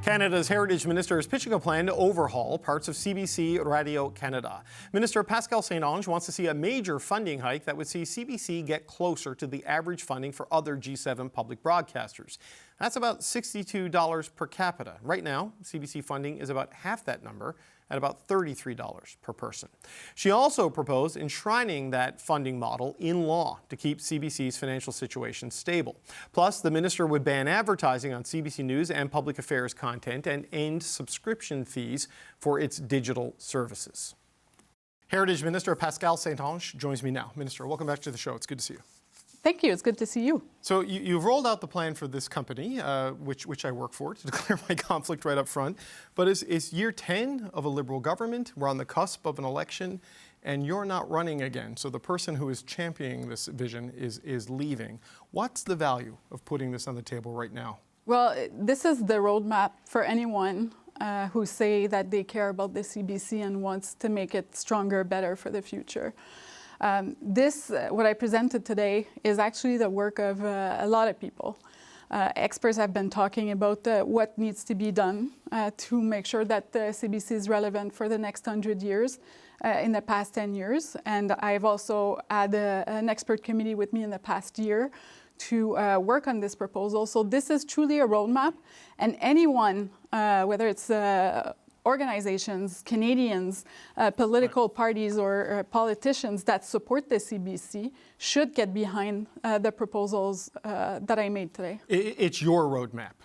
Canada's Heritage Minister is pitching a plan to overhaul parts of CBC Radio Canada. Minister Pascale St-Onge wants to see a major funding hike that would see CBC get closer to the average funding for other G7 public broadcasters. That's about $62 per capita. Right now, CBC funding is about half that number at about $33 per person. She also proposed enshrining that funding model in law to keep CBC's financial situation stable. Plus, the minister would ban advertising on CBC News and public affairs content and end subscription fees for its digital services. Heritage Minister Pascale St-Onge joins me now. Minister, welcome back to the show. It's good to see you. Thank you. It's good to see you. So you've rolled out the plan for this company, which I work for, to declare my conflict right up front. But it's year 10 of a Liberal government. We're on the cusp of an election, and you're not running again. So the person who is championing this vision is leaving. What's the value of putting this on the table right now? Well, this is the roadmap for anyone who say that they care about the CBC and wants to make it stronger, better for the future. What I presented today is actually the work of a lot of people. Experts have been talking about what needs to be done to make sure that the CBC is relevant for the next 100 years in the past 10 years. And I've also had an expert committee with me in the past year to work on this proposal. So this is truly a roadmap, and anyone, whether it's organizations, Canadians, political parties or politicians that support the CBC should get behind the proposals that I made today. It's your roadmap.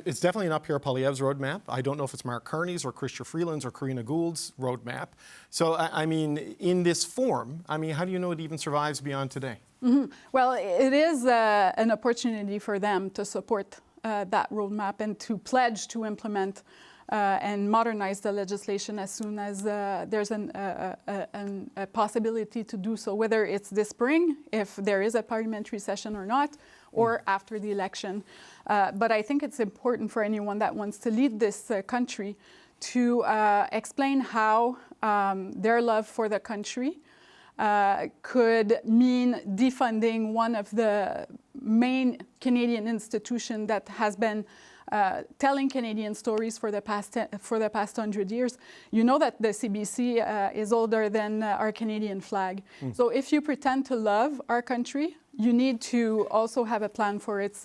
It's definitely not Pierre Poilievre's roadmap. I don't know if it's Mark Kearney's or Chrystia Freeland's or Karina Gould's roadmap. So, I mean, in this form, I mean, how do you know it even survives beyond today? Mm-hmm. Well, it is an opportunity for them to support that roadmap and to pledge to implement and modernize the legislation as soon as there's a possibility to do so, whether it's this spring, if there is a parliamentary session or not, or after the election. But I think it's important for anyone that wants to lead this country to explain how their love for the country could mean defunding one of the main Canadian institutions that has been telling Canadian stories for the past 100 years. You know that the CBC is older than our Canadian flag. So if you pretend to love our country, you need to also have a plan for its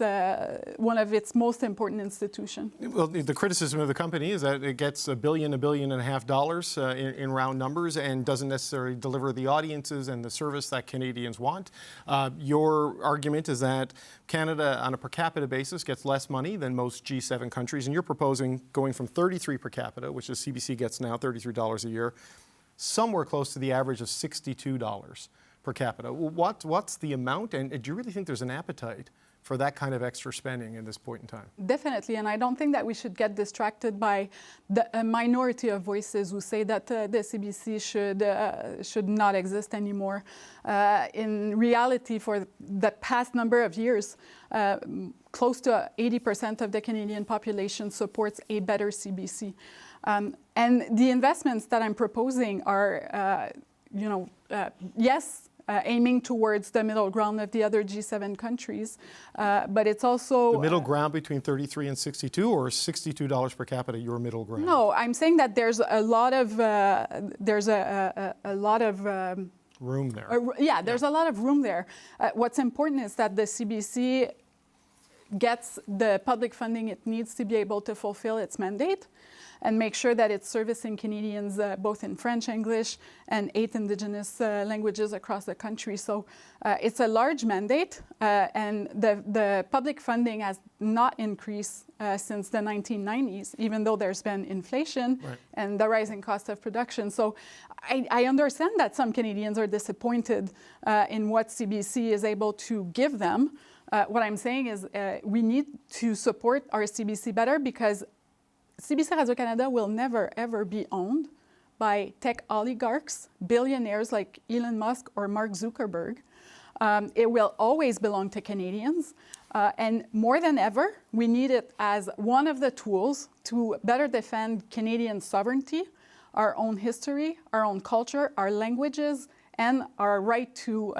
one of its most important institutions. Well, the criticism of the company is that it gets $1 billion, $1.5 billion in round numbers and doesn't necessarily deliver the audiences and the service that Canadians want. Your argument is that Canada, on a per capita basis, gets less money than most G7 countries, and you're proposing going from 33 per capita, which is CBC gets now, $33 a year, somewhere close to the average of $62 per capita. What's the amount, and do you really think there's an appetite for that kind of extra spending in this point in time? Definitely, and I don't think that we should get distracted by a minority of voices who say that the CBC should not exist anymore. In reality, for the past number of years, close to 80% of the Canadian population supports a better CBC. And the investments that I'm proposing are, yes, aiming towards the middle ground of the other G7 countries, but it's also... The middle ground between 33 and 62, or $62 per capita, your middle ground? No, I'm saying that there's a lot of... room there. There's a lot of room there. What's important is that the CBC gets the public funding it needs to be able to fulfill its mandate and make sure that it's servicing Canadians both in French, English, and 8 Indigenous languages across the country. So it's a large mandate, and the public funding has not increased since the 1990s, even though there's been inflation and the rising cost of production. So I understand that some Canadians are disappointed in what CBC is able to give them. What I'm saying is we need to support our CBC better, because CBC Radio-Canada will never, ever be owned by tech oligarchs, billionaires like Elon Musk or Mark Zuckerberg. It will always belong to Canadians. And more than ever, we need it as one of the tools to better defend Canadian sovereignty, our own history, our own culture, our languages, and our right to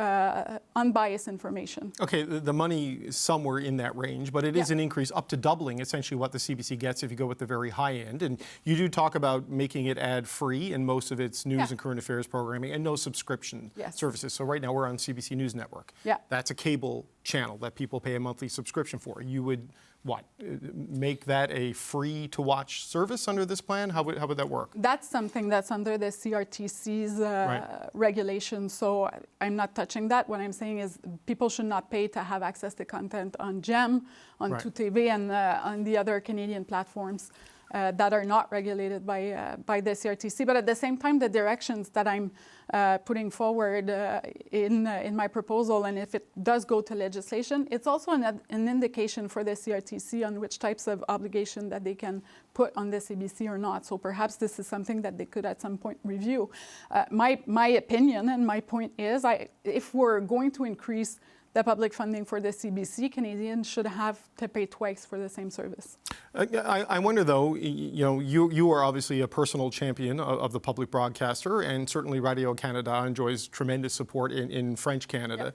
unbiased information. Okay, the money is somewhere in that range, but it is an increase up to doubling essentially what the CBC gets if you go with the very high end. And you do talk about making it ad-free in most of its news and current affairs programming and no subscription services. So right now we're on CBC News Network. That's a cable channel that people pay a monthly subscription for. You would, what, make that a free-to-watch service under this plan? How would that work? That's something that's under the CRTC's regulations, so I'm not touching that. What I'm saying is people should not pay to have access to content on GEM, on 2TV, and on the other Canadian platforms that are not regulated by the CRTC. But at the same time, the directions that I'm putting forward in my proposal, and if it does go to legislation, it's also an indication for the CRTC on which types of obligation that they can put on the CBC or not. So perhaps this is something that they could at some point review. My opinion and my point is, if we're going to increase the public funding for the CBC, Canadians should have to pay twice for the same service. I wonder, though, you are obviously a personal champion of the public broadcaster, and certainly Radio-Canada enjoys tremendous support in French Canada.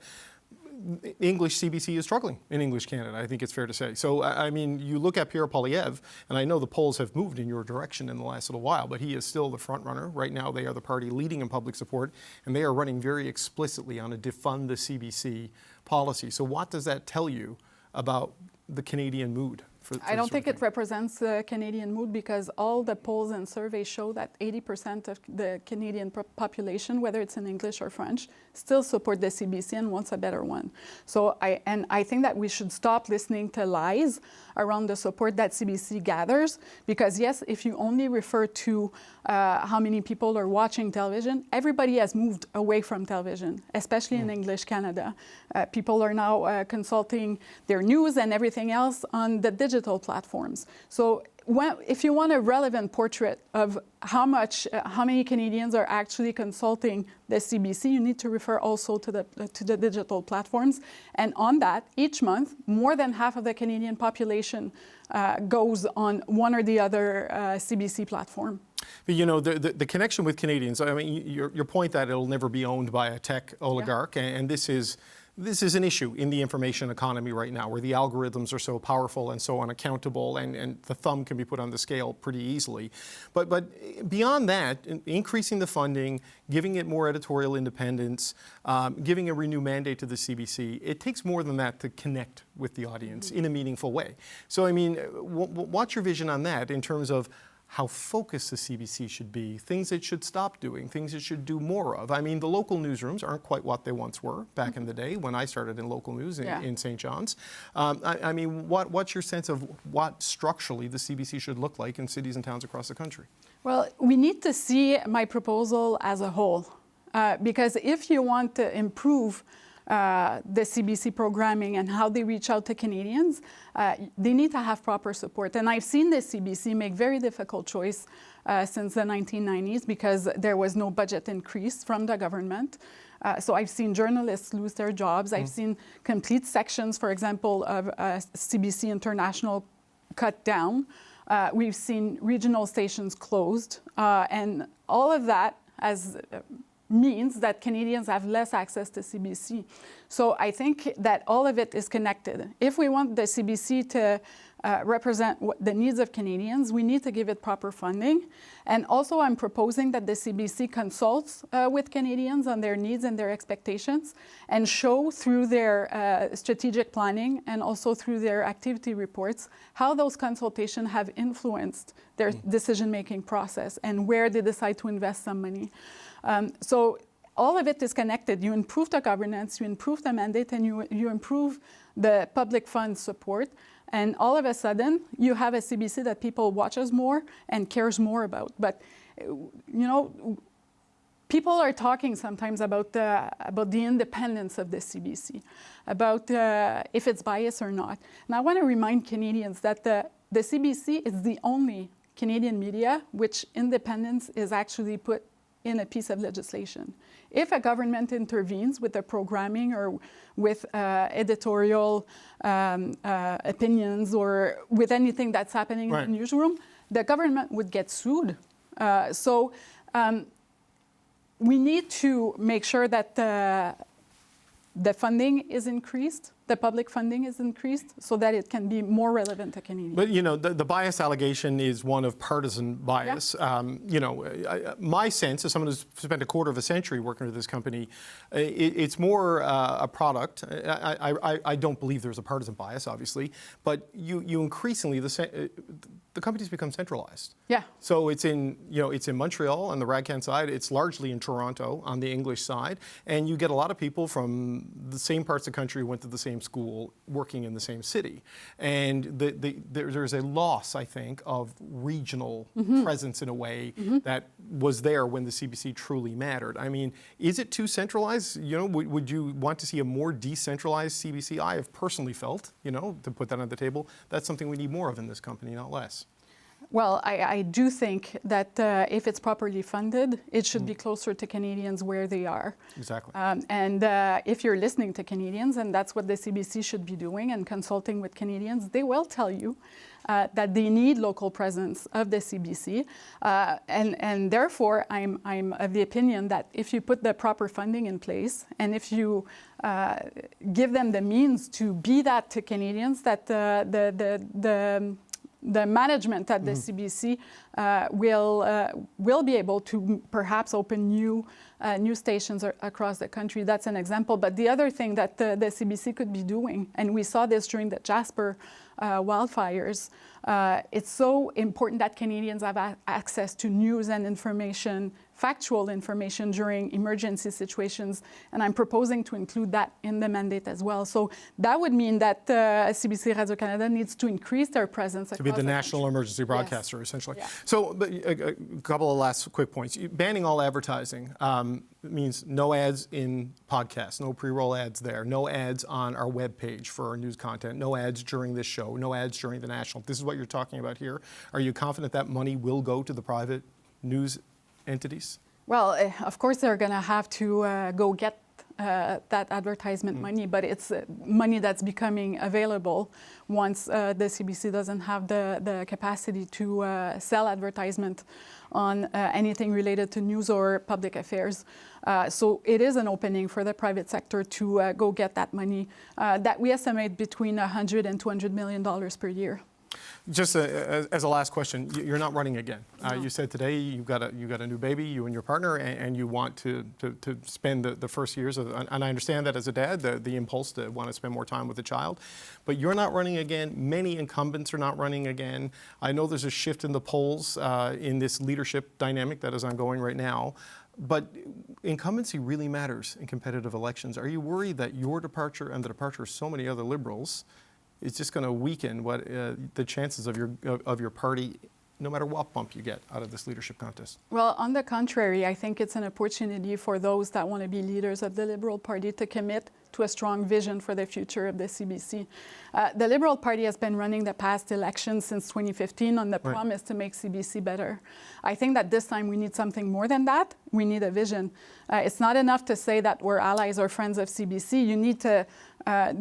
English CBC is struggling in English Canada, I think it's fair to say. So, I mean, you look at Pierre Poilievre, and I know the polls have moved in your direction in the last little while, but he is still the front runner. Right now, they are the party leading in public support, and they are running very explicitly on a defund the CBC policy. So what does that tell you about the Canadian mood? I don't think it represents the Canadian mood, because all the polls and surveys show that 80% of the Canadian population, whether it's in English or French, still support the CBC and wants a better one. So I think that we should stop listening to lies around the support that CBC gathers, because yes, if you only refer to how many people are watching television, everybody has moved away from television, especially in English Canada. People are now consulting their news and everything else on the digital platforms. So if you want a relevant portrait of how many Canadians are actually consulting the CBC, you need to refer also to the digital platforms. And on that, each month, more than half of the Canadian population goes on one or the other CBC platform. But you know, the connection with Canadians, I mean, your point that it'll never be owned by a tech oligarch, and this is an issue in the information economy right now, where the algorithms are so powerful and so unaccountable, and the thumb can be put on the scale pretty easily. But beyond that, increasing the funding, giving it more editorial independence, giving a renewed mandate to the CBC, it takes more than that to connect with the audience in a meaningful way. So, I mean, what's your vision on that in terms of how focused the CBC should be, things it should stop doing, things it should do more of? I mean, the local newsrooms aren't quite what they once were back in the day when I started in local news in St. John's. I mean, what's your sense of what structurally the CBC should look like in cities and towns across the country? Well, we need to see my proposal as a whole, because if you want to improve the CBC programming and how they reach out to Canadians, they need to have proper support. And I've seen the CBC make very difficult choice since the 1990s, because there was no budget increase from the government. So I've seen journalists lose their jobs. I've seen complete sections, for example, of CBC International cut down. We've seen regional stations closed. And all of that means that Canadians have less access to CBC. So I think that all of it is connected. If we want the CBC to represent the needs of Canadians, we need to give it proper funding. And also, I'm proposing that the CBC consults with Canadians on their needs and their expectations, and show through their strategic planning and also through their activity reports how those consultations have influenced their decision-making process and where they decide to invest some money. So all of it is connected. You improve the governance, you improve the mandate, and you improve the public fund support. And all of a sudden, you have a CBC that people watches more and cares more about. But, you know, people are talking sometimes about the independence of the CBC, about if it's biased or not. And I want to remind Canadians that the CBC is the only Canadian media which independence is actually put in a piece of legislation. If a government intervenes with the programming or with editorial opinions or with anything that's happening in the newsroom, the government would get sued. So we need to make sure that the funding is increased, the public funding is increased, so that it can be more relevant to Canadians. But, you know, the bias allegation is one of partisan bias. Yeah. You know, my sense, as someone who's spent a quarter of a century working with this company, it's more a product. I don't believe there's a partisan bias, obviously, but you increasingly, the company's become centralized. Yeah. So it's in, you know, it's in Montreal on the Radcan side. It's largely in Toronto on the English side, and you get a lot of people from the same parts of the country, went to the same school, working in the same city, and there's a loss, I think, of regional presence in a way that was there when the CBC truly mattered. I mean, is it too centralized? You know, would you want to see a more decentralized CBC? I have personally felt, you know, to put that on the table, that's something we need more of in this company, not less. Well, I do think that if it's properly funded, it should be closer to Canadians where they are. Exactly. And if you're listening to Canadians, and that's what the CBC should be doing, and consulting with Canadians, they will tell you that they need local presence of the CBC. And therefore, I'm of the opinion that if you put the proper funding in place, and if you give them the means to be that to Canadians, that the management at the CBC will be able to perhaps open new stations across the country. That's an example. But the other thing that the CBC could be doing, and we saw this during the Jasper wildfires, it's so important that Canadians have access to news and information, factual information during emergency situations, and I'm proposing to include that in the mandate as well. So that would mean that CBC Radio-Canada needs to increase their presence across to be the national national emergency broadcaster, essentially. Yeah. So a couple of last quick points. Banning all advertising means no ads in podcasts, no pre-roll ads there, no ads on our webpage for our news content, no ads during this show, no ads during the national. This is what you're talking about here. Are you confident that money will go to the private news entities? Well, of course they're going to have to go get that advertisement money, but it's money that's becoming available once the CBC doesn't have the capacity to sell advertisement on anything related to news or public affairs. So it is an opening for the private sector to go get that money that we estimate between $100 and $200 million per year. Just as a last question, you're not running again. No. You said today you've got a new baby, you and your partner, and you want to spend the first years of, and I understand that as a dad, the impulse to want to spend more time with the child. But you're not running again. Many incumbents are not running again. I know there's a shift in the polls in this leadership dynamic that is ongoing right now. But incumbency really matters in competitive elections. Are you worried that your departure and the departure of so many other Liberals is just going to weaken what the chances of your party, no matter what bump you get out of this leadership contest? Well, on the contrary, I think it's an opportunity for those that want to be leaders of the Liberal Party to commit to a strong vision for the future of the CBC. The Liberal Party has been running the past elections since 2015 on the promise to make CBC better. I think that this time we need something more than that. We need a vision. It's not enough to say that we're allies or friends of CBC. You need to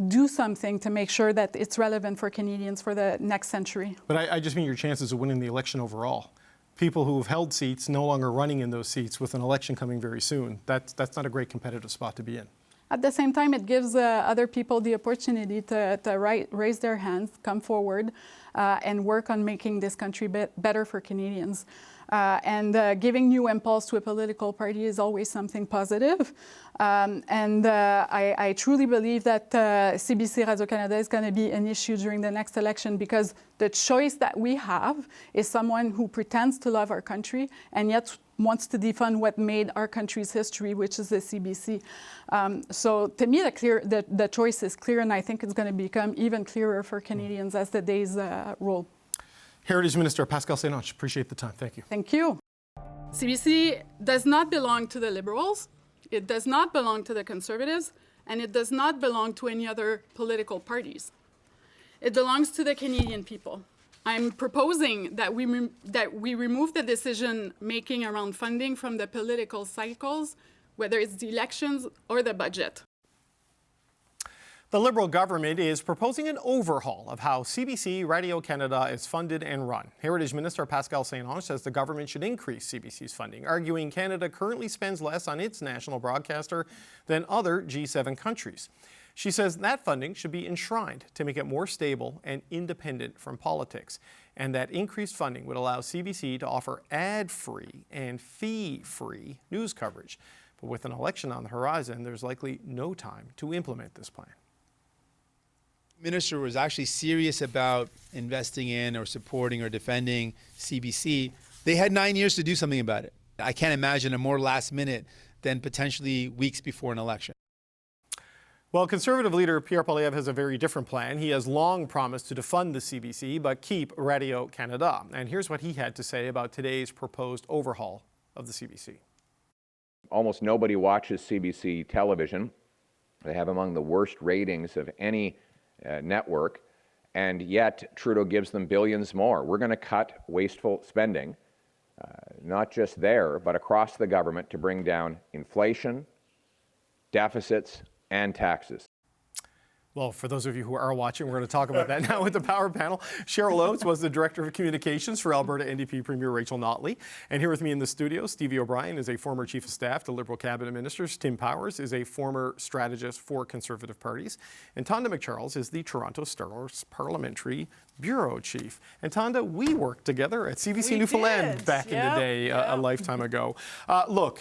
do something to make sure that it's relevant for Canadians for the next century. But I just mean your chances of winning the election overall. People who have held seats no longer running in those seats with an election coming very soon. That's not a great competitive spot to be in. At the same time, it gives other people the opportunity to raise their hands, come forward, and work on making this country better for Canadians. And giving new impulse to a political party is always something positive. I truly believe that CBC Radio-Canada is going to be an issue during the next election, because the choice that we have is someone who pretends to love our country and yet wants to defund what made our country's history, which is the CBC. So to me, the choice is clear, and I think it's going to become even clearer for Canadians as the days roll. Heritage Minister Pascale St-Onge, appreciate the time. Thank you. Thank you. CBC does not belong to the Liberals, it does not belong to the Conservatives, and it does not belong to any other political parties. It belongs to the Canadian people. I'm proposing that we remove the decision-making around funding from the political cycles, whether it's the elections or the budget. The Liberal government is proposing an overhaul of how CBC Radio Canada is funded and run. Heritage Minister Pascale St-Onge says the government should increase CBC's funding, arguing Canada currently spends less on its national broadcaster than other G7 countries. She says that funding should be enshrined to make it more stable and independent from politics, and that increased funding would allow CBC to offer ad-free and fee-free news coverage. But with an election on the horizon, there's likely no time to implement this plan. Minister was actually serious about investing in or supporting or defending CBC, they had 9 years to do something about it. I can't imagine a more last minute than potentially weeks before an election. Well, Conservative leader Pierre Poilievre has a very different plan. He has long promised to defund the CBC but keep Radio Canada. And here's what he had to say about today's proposed overhaul of the CBC. Almost nobody watches CBC Television. They have among the worst ratings of any network, and yet Trudeau gives them billions more. We're going to cut wasteful spending, not just there, but across the government to bring down inflation, deficits, and taxes. Well, for those of you who are watching, we're going to talk about that now with the Power Panel. Cheryl Oates was the Director of Communications for Alberta NDP Premier Rachel Notley. And here with me in the studio, Stevie O'Brien is a former Chief of Staff to Liberal Cabinet Ministers. Tim Powers is a former strategist for Conservative parties. And Tonda McCharles is the Toronto Star's Parliamentary Bureau Chief. And Tonda, we worked together at CBC Newfoundland back in the day, a lifetime ago. Look,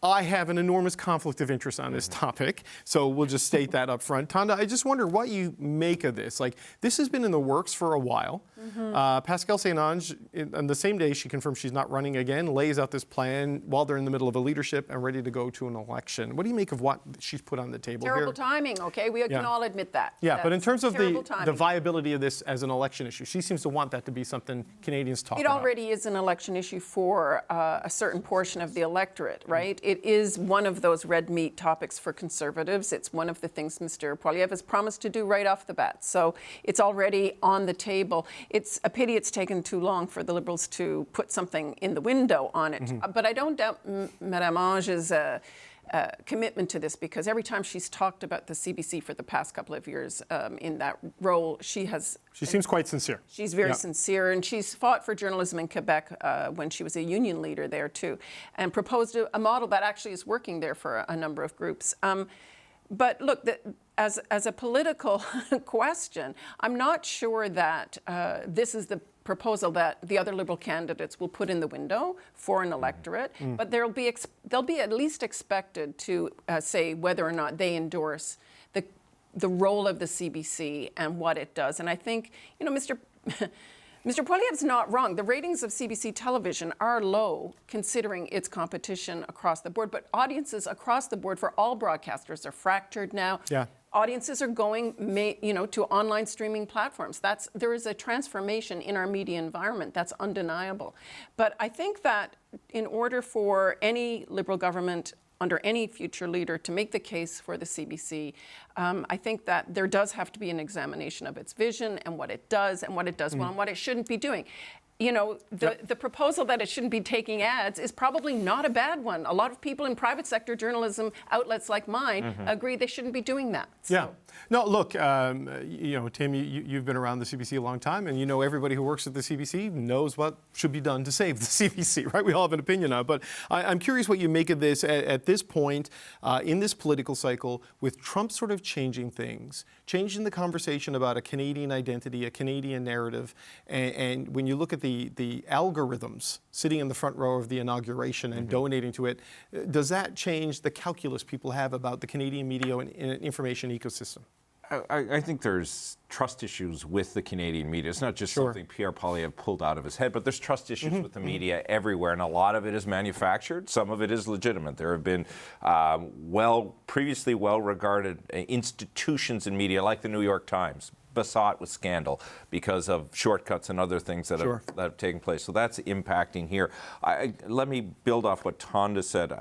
I have an enormous conflict of interest on this topic, so we'll just state that up front. Tonda, I just wonder what you make of this. Like, this has been in the works for a while. Pascale St-Onge, on the same day she confirms she's not running again, lays out this plan while they're in the middle of a leadership and ready to go to an election. What do you make of what she's put on the table here? Terrible timing, okay? We can all admit that. Yeah, but in That's terms of the timing. viability of this as an election issue, she seems to want that to be something Canadians talk about. It already is an election issue for a certain portion of the electorate, right? It is one of those red meat topics for Conservatives. It's one of the things Mr. Poilievre has promised to do right off the bat. So it's already on the table. It's a pity it's taken too long for the Liberals to put something in the window on it. But I don't doubt Madame Ange's commitment to this, because every time she's talked about the CBC for the past couple of years in that role, she seems quite sincere. She's very sincere, and she's fought for journalism in Quebec when she was a union leader there too, and proposed a model that actually is working there for a number of groups. But look, as a political question, I'm not sure that this is the proposal that the other Liberal candidates will put in the window for an electorate, but they'll be at least expected to say whether or not they endorse the role of the CBC and what it does. And I think, you know, Mr. Poilievre's not wrong. The ratings of CBC Television are low considering its competition across the board, but audiences across the board for all broadcasters are fractured now. Yeah. Audiences are going, to online streaming platforms. There is a transformation in our media environment that's undeniable. But I think that in order for any Liberal government under any future leader to make the case for the CBC, I think that there does have to be an examination of its vision and what it does well and what it shouldn't be doing. You know, the proposal that it shouldn't be taking ads is probably not a bad one. A lot of people in private sector journalism outlets like mine agree they shouldn't be doing that. So. Yeah. No, look, Tim, you've been around the CBC a long time, and you know everybody who works at the CBC knows what should be done to save the CBC, right? We all have an opinion on it. But I'm curious what you make of this at this point in this political cycle, with Trump sort of changing things, changing the conversation about a Canadian identity, a Canadian narrative, and when you look at the algorithms sitting in the front row of the inauguration and donating to it, does that change the calculus people have about the Canadian media and information ecosystem? I think there's trust issues with the Canadian media. It's not just something Pierre Poilievre pulled out of his head, but there's trust issues with the media everywhere, and a lot of it is manufactured. Some of it is legitimate. There have been previously well-regarded institutions in media, like the New York Times, besought with scandal because of shortcuts and other things that have taken place. So that's impacting here. Let me build off what Tonda said.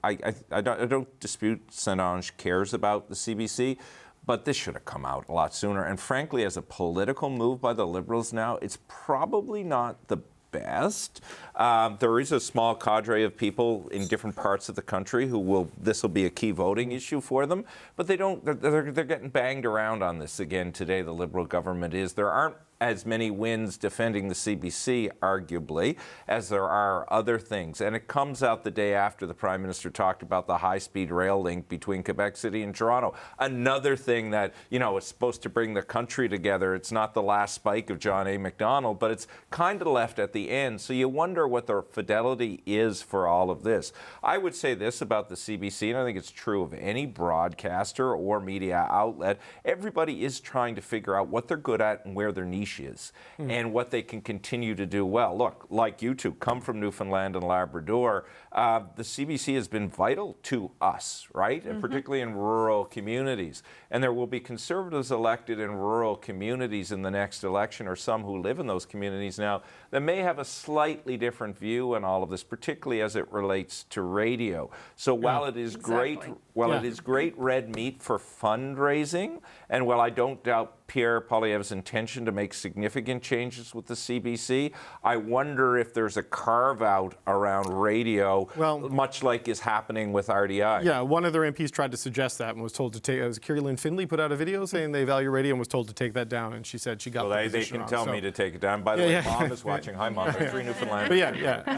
I don't dispute St-Onge cares about the CBC, but this should have come out a lot sooner. And frankly, as a political move by the Liberals now, it's probably not the best. There is a small cadre of people in different parts of the country this will be a key voting issue for them, but they're getting banged around on this again today, the Liberal government is. There aren't as many wins defending the CBC, arguably, as there are other things. And it comes out the day after the Prime Minister talked about the high-speed rail link between Quebec City and Toronto. Another thing that, is supposed to bring the country together. It's not the last spike of John A. Macdonald, but it's kind of left at the end. So you wonder what the fidelity is for all of this. I would say this about the CBC, and I think it's true of any broadcaster or media outlet. Everybody is trying to figure out what they're good at and where their niche is and what they can continue to do well. Look, like you two, come from Newfoundland and Labrador, the CBC has been vital to us, right? And particularly in rural communities. And there will be Conservatives elected in rural communities in the next election, or some who live in those communities now, that may have a slightly different view on all of this, particularly as it relates to radio. So while it is it is great red meat for fundraising, and while I don't doubt Pierre Poilievre's intention to make significant changes with the CBC, I wonder if there's a carve-out around radio, much like is happening with RDI. Yeah, one of their MPs tried to suggest that and was told to take. It was Kierlyn Findlay put out a video saying they value radio and was told to take that down, and she said she got the position they can tell me to take it down. By the way, Mom is watching. Hi, Mom. There's three Newfoundland. But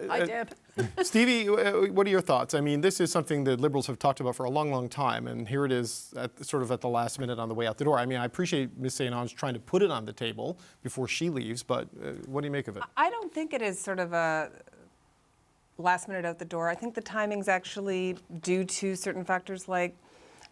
Hi, Deb. Stevie, what are your thoughts? I mean, this is something that Liberals have talked about for a long, long time, and here it is sort of at the last minute on the way out the door. I mean, I appreciate Ms. St-Onge trying to put it on the table before she leaves, but what do you make of it? I don't think it is sort of a last minute out the door. I think the timing's actually due to certain factors like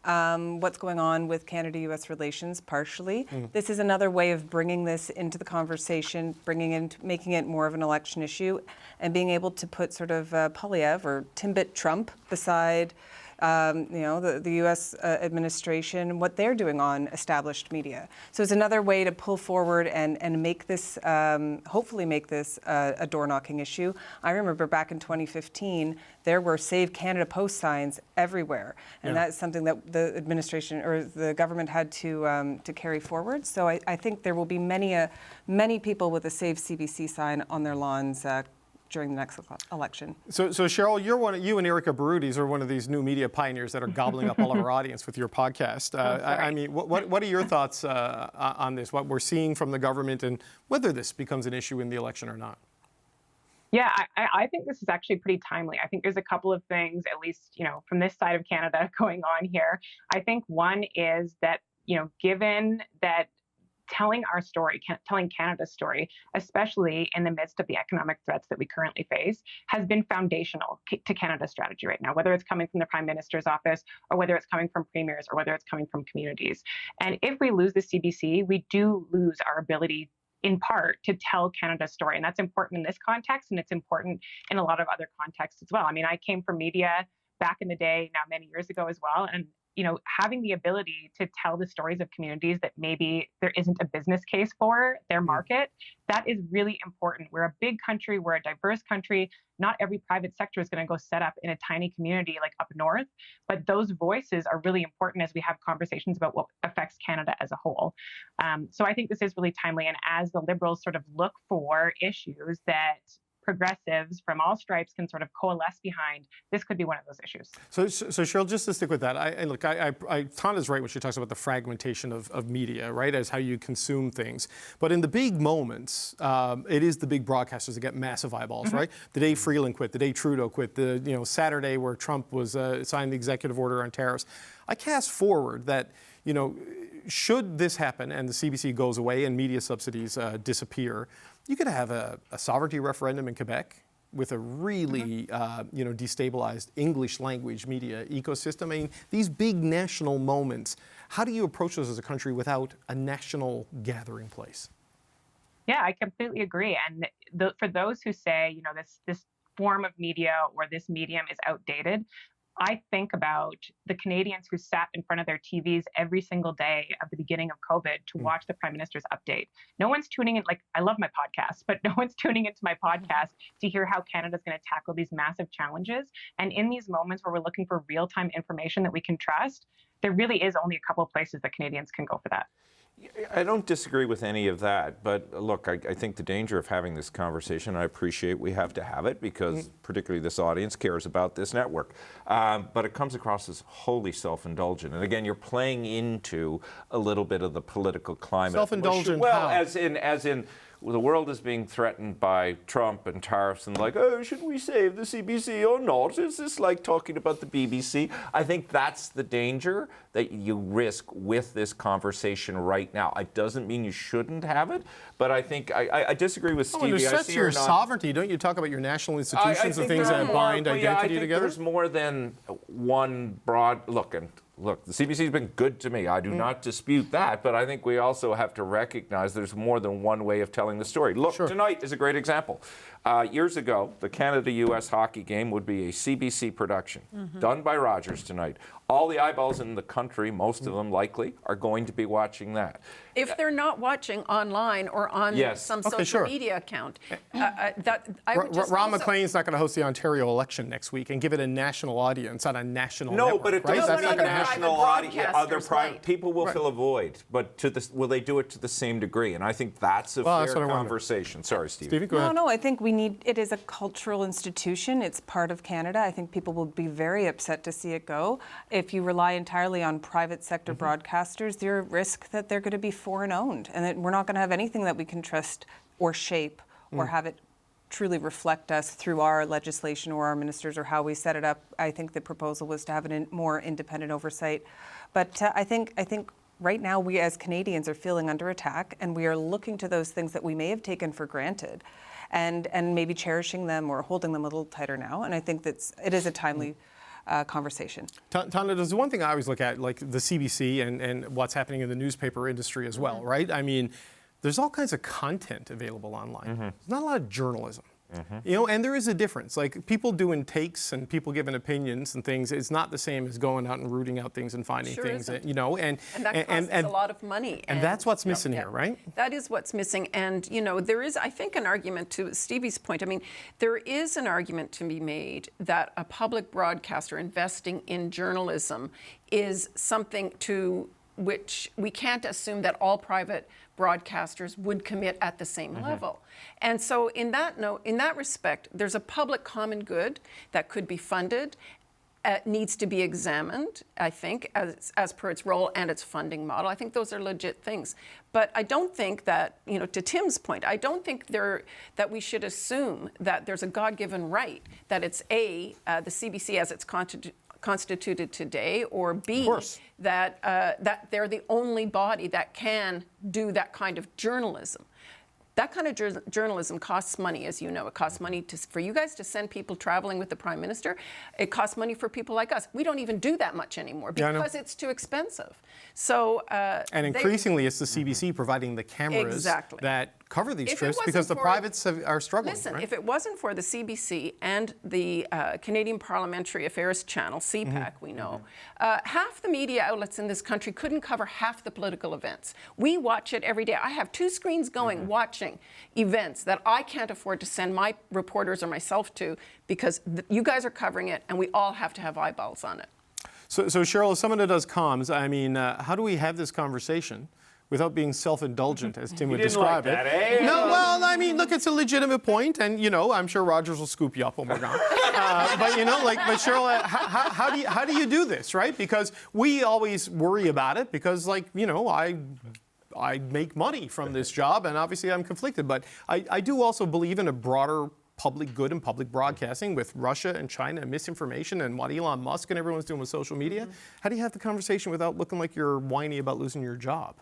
what's going on with Canada-U.S. relations, partially. This is another way of bringing this into the conversation, making it more of an election issue, and being able to put sort of Poilievre or Timbit Trump beside the U.S. administration, what they're doing on established media. So it's another way to pull forward and make this, hopefully make this a door-knocking issue. I remember back in 2015, there were Save Canada Post signs everywhere, and that's something that the administration or the government had to carry forward. So I think there will be many people with a Save CBC sign on their lawns during the next election. So Cheryl, you and Erica Barudis are one of these new media pioneers that are gobbling up all of our audience with your podcast. I mean, what are your thoughts on this, what we're seeing from the government, and whether this becomes an issue in the election or not? Yeah, I think this is actually pretty timely. I think there's a couple of things, at least, from this side of Canada going on here. I think one is that, given that telling our story, telling Canada's story, especially in the midst of the economic threats that we currently face, has been foundational to Canada's strategy right now, whether it's coming from the Prime Minister's office or whether it's coming from premiers or whether it's coming from communities. And if we lose the CBC, we do lose our ability in part to tell Canada's story. And that's important in this context, and it's important in a lot of other contexts as well. I mean, I came from media back in the day, now many years ago as well, and having the ability to tell the stories of communities that maybe there isn't a business case for their market, that is really important. We're a big country, we're a diverse country. Not every private sector is going to go set up in a tiny community like up north, but those voices are really important as we have conversations about what affects Canada as a whole. So I think this is really timely. And as the Liberals sort of look for issues that progressives from all stripes can sort of coalesce behind, this could be one of those issues. So Cheryl, just to stick with that, Tanya's right when she talks about the fragmentation of media, right, as how you consume things. But in the big moments, it is the big broadcasters that get massive eyeballs, right? The day Freeland quit, the day Trudeau quit, the Saturday where Trump was signed the executive order on tariffs. I cast forward that, should this happen and the CBC goes away and media subsidies disappear, you could have a sovereignty referendum in Quebec with a really, destabilized English language media ecosystem. I mean, these big national moments, how do you approach those as a country without a national gathering place? Yeah, I completely agree. And for those who say, this form of media or this medium is outdated, I think about the Canadians who sat in front of their TVs every single day at the beginning of COVID to watch the Prime Minister's update. No one's tuning in, I love my podcast, but no one's tuning into my podcast to hear how Canada's going to tackle these massive challenges. And in these moments where we're looking for real-time information that we can trust, there really is only a couple of places that Canadians can go for that. I don't disagree with any of that, but look, I think the danger of having this conversation, I appreciate we have to have it because particularly this audience cares about this network, but it comes across as wholly self-indulgent. And again, you're playing into a little bit of the political climate. Self-indulgent Well, how? as in the world is being threatened by Trump and tariffs and like, oh, should we save the CBC or not? Is this like talking about the BBC? I think that's the danger that you risk with this conversation right now. It doesn't mean you shouldn't have it, but I think I disagree with Stevie. There's such your sovereignty. Don't you talk about your national institutions and things that bind identity together? There's more than one broad look. And look, the CBC's been good to me. I do not dispute that, but I think we also have to recognize there's more than one way of telling the story. Look, tonight is a great example. Years ago, the Canada-US hockey game would be a CBC production, done by Rogers tonight. All the eyeballs in the country, most of them likely, are going to be watching that. If they're not watching online or on some social media account, Ron MacLean's not going to host the Ontario election next week and give it a national audience on a national network. But it doesn't mean a national audience. Other private people will fill a void, but will they do it to the same degree? And I think that's a fair conversation. Sorry, Stevie. Go ahead. No, I think it is a cultural institution. It's part of Canada. I think people will be very upset to see it go. If you rely entirely on private sector broadcasters, you're at risk that they're going to be foreign owned and that we're not going to have anything that we can trust or shape or have it truly reflect us through our legislation or our ministers or how we set it up. I think the proposal was to have a more independent oversight. But I think right now we as Canadians are feeling under attack and we are looking to those things that we may have taken for granted and maybe cherishing them or holding them a little tighter now. And I think it is a timely conversation. Tana, there's one thing I always look at, like the CBC and what's happening in the newspaper industry as well, right? I mean, there's all kinds of content available online. There's not a lot of journalism. You know, and there is a difference. Like people doing takes and people giving opinions and things, it's not the same as going out and rooting out things and finding things. You know, and that costs a lot of money. And that's what's missing here, right? That is what's missing. And you know, there is, I think, an argument to Stevie's point. I mean, there is an argument to be made that a public broadcaster investing in journalism is something to which we can't assume that all private broadcasters would commit at the same level. And so in that respect, there's a public common good that could be funded, needs to be examined, I think, as per its role and its funding model. I think those are legit things. But I don't think that, you know, to Tim's point, I don't think that we should assume that there's a God-given right, that it's the CBC as it's constituted today, or B, that they're the only body that can do that kind of journalism. That kind of journalism costs money, as you know. It costs money for you guys to send people traveling with the Prime Minister. It costs money for people like us. We don't even do that much anymore because it's too expensive. So, and increasingly, it's the CBC providing the cameras that cover these trips because the privates are struggling. Listen, if it wasn't for the CBC and the Canadian Parliamentary Affairs Channel, CPAC, we know, half the media outlets in this country couldn't cover half the political events. We watch it every day. I have two screens going watching events that I can't afford to send my reporters or myself to because you guys are covering it and we all have to have eyeballs on it. So Cheryl, as someone that does comms, I mean, how do we have this conversation without being self-indulgent, as Tim would describe it? No, well, I mean, look, it's a legitimate point, and you know, I'm sure Rogers will scoop you up when we're gone. But you know, but Cheryl, how do you do this, right? Because we always worry about it because, like, you know, I make money from this job, and obviously I'm conflicted. But I do also believe in a broader public good and public broadcasting with Russia and China and misinformation and what Elon Musk and everyone's doing with social media. How do you have the conversation without looking like you're whiny about losing your job?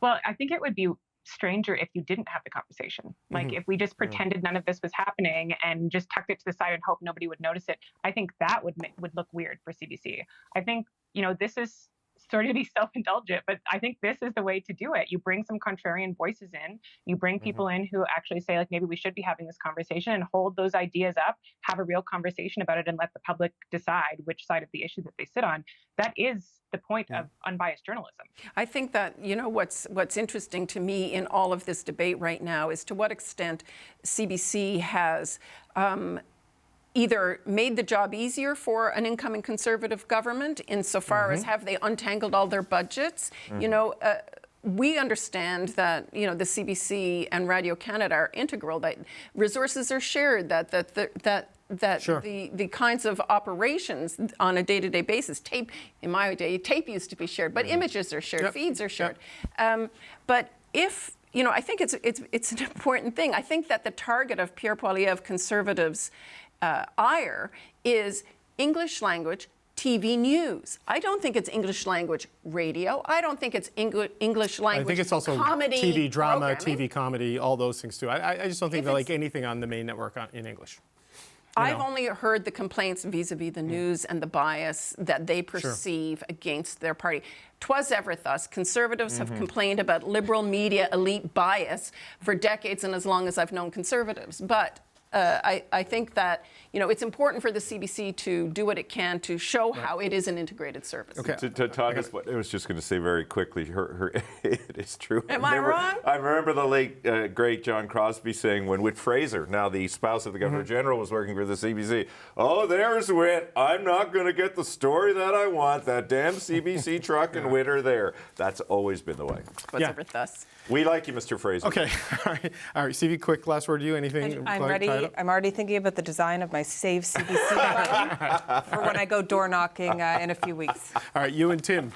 Well, I think it would be stranger if you didn't have the conversation. Like if we just pretended none of this was happening and just tucked it to the side and hoped nobody would notice it, I think that would look weird for CBC. I think, you know, this is sort of be self-indulgent, but I think this is the way to do it. You bring some contrarian voices in, you bring people in who actually say, like, maybe we should be having this conversation, and hold those ideas up, have a real conversation about it, and let the public decide which side of the issue that they sit on. That is the point of unbiased journalism. I think that, you know, what's interesting to me in all of this debate right now is to what extent CBC has either made the job easier for an incoming Conservative government insofar as have they untangled all their budgets. You know, we understand that the CBC and Radio Canada are integral. That resources are shared. That Sure. the kinds of operations on a day-to-day basis. Tape, in my day, tape used to be shared, but images are shared, Yep. feeds are shared. Yep. But if I think it's an important thing. I think that the target of Pierre Poilievre Conservatives' ire is English language TV news. I don't think it's English language radio. I don't think it's English language I think it's also comedy TV drama, programming. TV comedy, all those things too. I just don't think they like anything on the main network in English. I've only heard the complaints vis-a-vis the news and the bias that they perceive against their party. 'Twas ever thus. Conservatives have complained about liberal media elite bias for decades and as long as I've known Conservatives. But I think that it's important for the CBC to do what it can to show how it is an integrated service. Okay. To Tanya's point, I was just going to say very quickly, it is true. Am I wrong? I remember the late, great John Crosby saying when Whit Fraser, now the spouse of the Governor General, was working for the CBC, "Oh, there's Whit. I'm not going to get the story that I want. That damn CBC truck and Whit are there." That's always been the way. Twas ever thus. We like you, Mr. Fraser. Okay. All right. CV, quick last word to you. Anything? I'm ready. I'm already thinking about the design of my Save CBC button for when I go door knocking in a few weeks. All right. You and Tim.